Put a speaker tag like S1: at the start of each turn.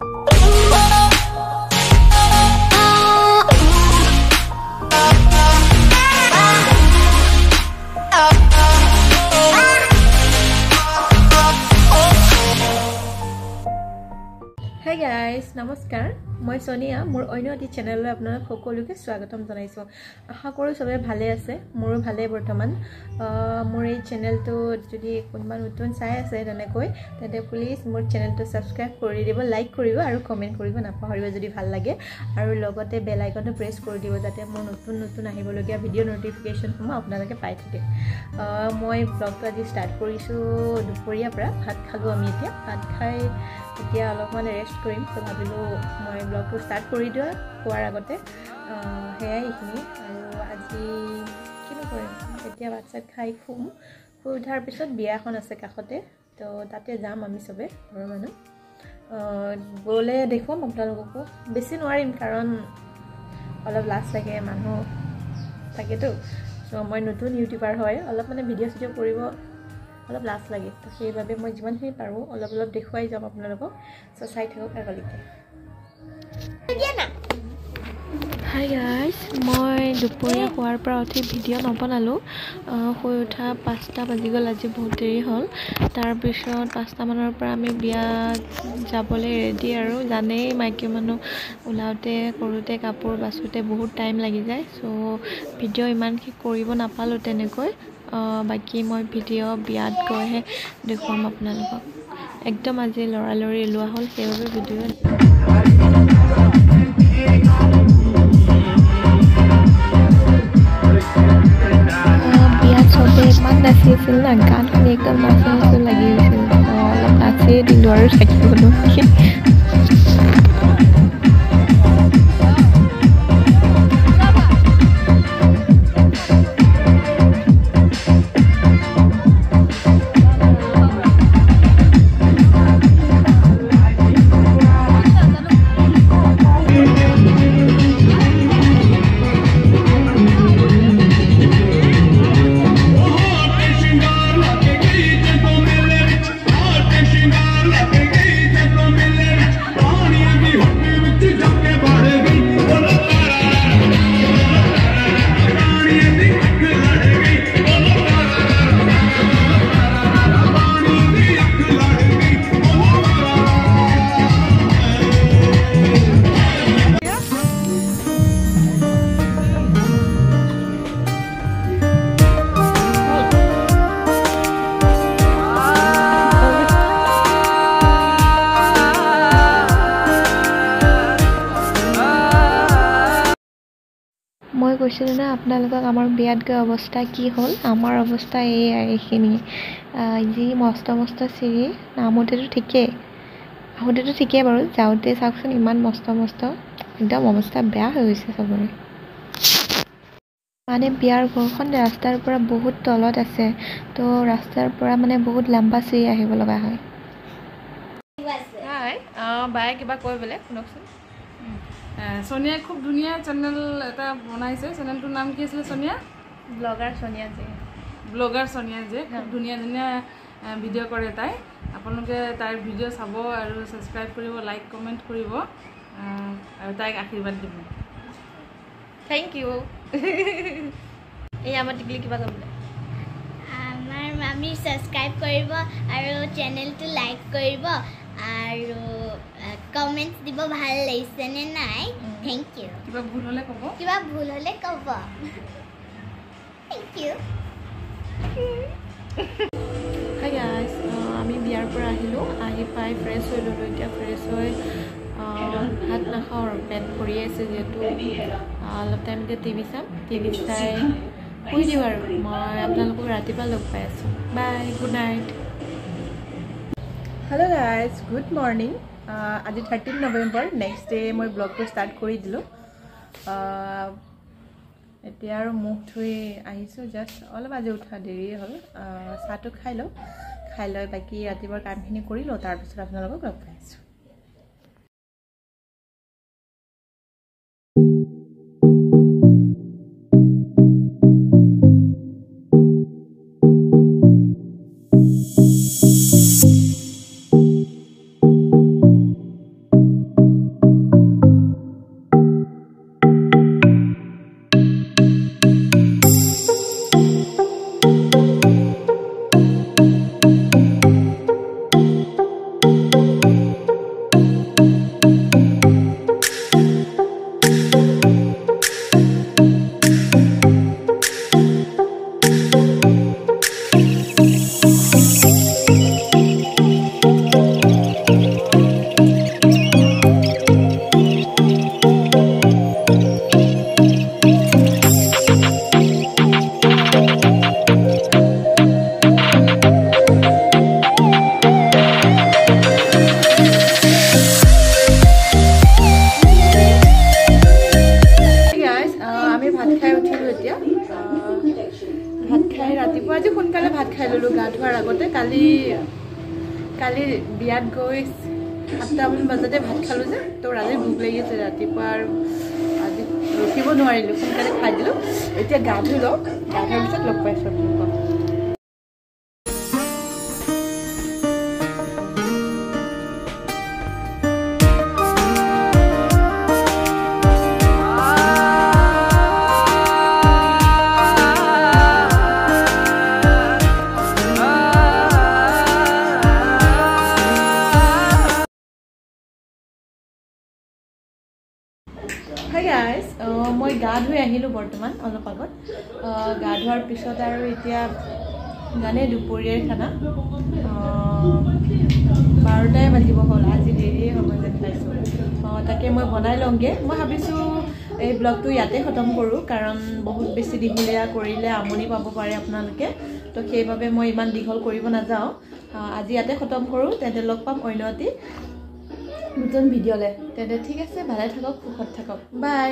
S1: Hey guys, namaskar. মই সোনিয়া মোৰ অন্য এটি চেনেললৈ আপোনালোক সকলোকে স্বাগতম জনাইছো। আশা কৰো সবে ভালে আছে। মোৰো ভালে বৰ্তমান। মোৰ এই চেনেলটো যদি কোনোবা নতুন চাই আছে তেনে প্লিজ মোৰ চেনেলটো সাবস্ক্ৰাইব কৰি দিব, লাইক কৰিব আৰু কমেন্ট কৰিব নাপাহৰিব যদি ভাল লাগে আৰু লগতে বেল আইকনটো প্ৰেছ কৰি দিব যাতে মোৰ নতুন আহিবলগীয়া ভিডিও নোটিফিকেশনসমূহ আপোনালোকে পাই থাকে। মই ব্লগটো আজি ষ্টাৰ্ট কৰিছো দুপৰীয়াৰ পৰা। ভাত খালো আমি এতিয়া। ভাত খাই এতিয়া অলপমান ৰেষ্ট কৰিম তো ভাবিলো মই ব্লগটো ষ্টাৰ্ট কৰি দিও খোৱাৰ আগতে হেয়াই এইখিনি আৰু আজি কিনো কৰিম এতিয়া ভাত খাই শুই উঠাৰ পিছত বিয়া এখন আছে কাষতে তো তাতে যাম আমি সবে ঘৰৰ মানুহ গলে দেখুৱাম আপোনালোককো বেছি নোৱাৰিম কাৰণ অলপ লাজ লাগে মানুহ থাকেতো সো মই নতুন ইউটিউবাৰ হয় অলপ মানে ভিডিও কৰিব অলপ লাজ লাগে তো সেইভাবে মই যিমানখিনি পাৰো অলপ দেখুৱাই যাম আপোনালোকক সো চাই থাকক আগলৈকে Hi guys, মই দুপৰীয়া খোৱাৰ পৰা উঠি ভিডিও নবনালো শুই উঠা 5টা বাজি গ'ল আজি বহুত দেৰি হ'ল তাৰ পিছত 5টা মানৰ পৰা আমি বিয়া যাবলৈ ৰেডি আৰু জানেই মাইকী মানুহ ওলাওতে কৰোতে কাপোৰ বাছুতে বহুত টাইম লাগি যায় সো ভিডিও ইমান কি কৰিব নাপালো তেনেকৈ বাকি মই ভিডিও বিয়াত গৈহে দেখুৱাম আপোনালোকক একদম আজি লৰালৰি লোৱা হ'ল সেইভাবে ভিডিও মান নাচিছিল না গান শুনি একদম নাচি লাগি গৈছিল অলপ নাচিয়ে দিলো আৰু থাকিব নোৱাৰি মই কৈছিলো না আপোনালোকক আমাৰ বিয়াত গৈ অৱস্থা কি হ'ল আমাৰ অৱস্থা এই এইখিনি যি মস্ত চিৰি নামতেটো ঠিকেই বাৰু যাওঁতে চাওকচোন ইমান মস্ত একদম অৱস্থা বেয়া হৈ গৈছে সবৰে মানে বিয়াৰ ঘৰখন ৰাস্তাৰ পৰা বহুত তলত আছে তো ৰাস্তাৰ পৰা মানে বহুত লম্বা চিৰি আহিব লগা হয় হাই বাই কিবা কৈ বলে শুনকচোন
S2: সোনিয়া খুব ধুনিয়া চ্যানেল এটা বনাইছে চ্যানেলটোৰ নাম কি আছিল সোনিয়া
S1: ব্লগাৰ
S2: সোনিয়া যে খুব ধুনিয়া ভিডিও কৰে তাই আপোনালোকে তাইৰ ভিডিও চাব আৰু সাবস্ক্ৰাইব কৰিব লাইক কমেন্ট কৰিব আৰু তাইক আশীৰ্বাদ দিব
S1: থ্যাংক ইউ এই আমাৰ টিকলি কিবা কম
S3: আমাৰ মামি সাবস্ক্ৰাইব কৰিব আৰু চেনেলটো লাইক কৰিব আৰু কমেন্টস দিব ভাল লাগিছে নে নাই থ্যাংক ইউ
S2: কিবা ভুল হলে কব
S3: থ্যাংক ইউ
S1: হাই গাইস আমি বিয়াৰ পৰা আহিলো আহি পাই ফ্ৰেছ হৈ ললো এতিয়া ফ্ৰেছ হৈ ভাত নাখাওঁ আৰু পেট ভৰি আছে যেহেতু অলপ টাইম টিভি চাই শুই দিওঁ আৰু মই আপোনালোকক ৰাতিপুৱা লগ পাই আছো bye good night hello' guys good morning আজি 13 নৱেম্বৰ নেক্সট ডে মই ব্লগটো ষ্টাৰ্ট কৰি দিলোঁ এতিয়া আৰু মুখ ধুই আহিছোঁ জাষ্ট অলপ আজি উঠা দেৰি হ'ল চাহটো খাই লৈ বাকী ৰাতিপুৱাৰ কামখিনি কৰি লওঁ তাৰপিছত আপোনালোকক লগ পাইছোঁ কালি বিয়াত গৈ 7টামান বজাতে ভাত খালোঁ যে তো ৰাতি ভোক লাগি আছে ৰাতিপুৱা আৰু আজি ৰখিব নোৱাৰিলোঁ সোনকালে খাই দিলোঁ এতিয়া গা ধুই লওঁ গা ধোৱাৰ পিছত লগ পাইছোঁ আপোনালোকক Hi guys, মই গা ধুই আহিলোঁ বৰ্তমান অলপ আগত গা ধোৱাৰ পিছত আৰু এতিয়া জানে দুপৰীয়াৰ খানা 12টাই বাজিব হ'ল আজি দেৰিয়ে হ'ব যেন পাইছোঁ তাকে মই বনাই লওঁগৈ মই ভাবিছোঁ এই ব্লগটো ইয়াতে খতম কৰোঁ কাৰণ বহুত বেছি দীঘলীয়া কৰিলে আমনি পাব পাৰে আপোনালোকে তো সেইবাবে মই ইমান দীঘল কৰিব নাযাওঁ আজি ইয়াতে খতম কৰোঁ তেন্তে লগ পাম অন্য এটি নতুন ভিডিঅ'লে তেন্তে ঠিক আছে ভালে থাকক সুখত থাকক বাই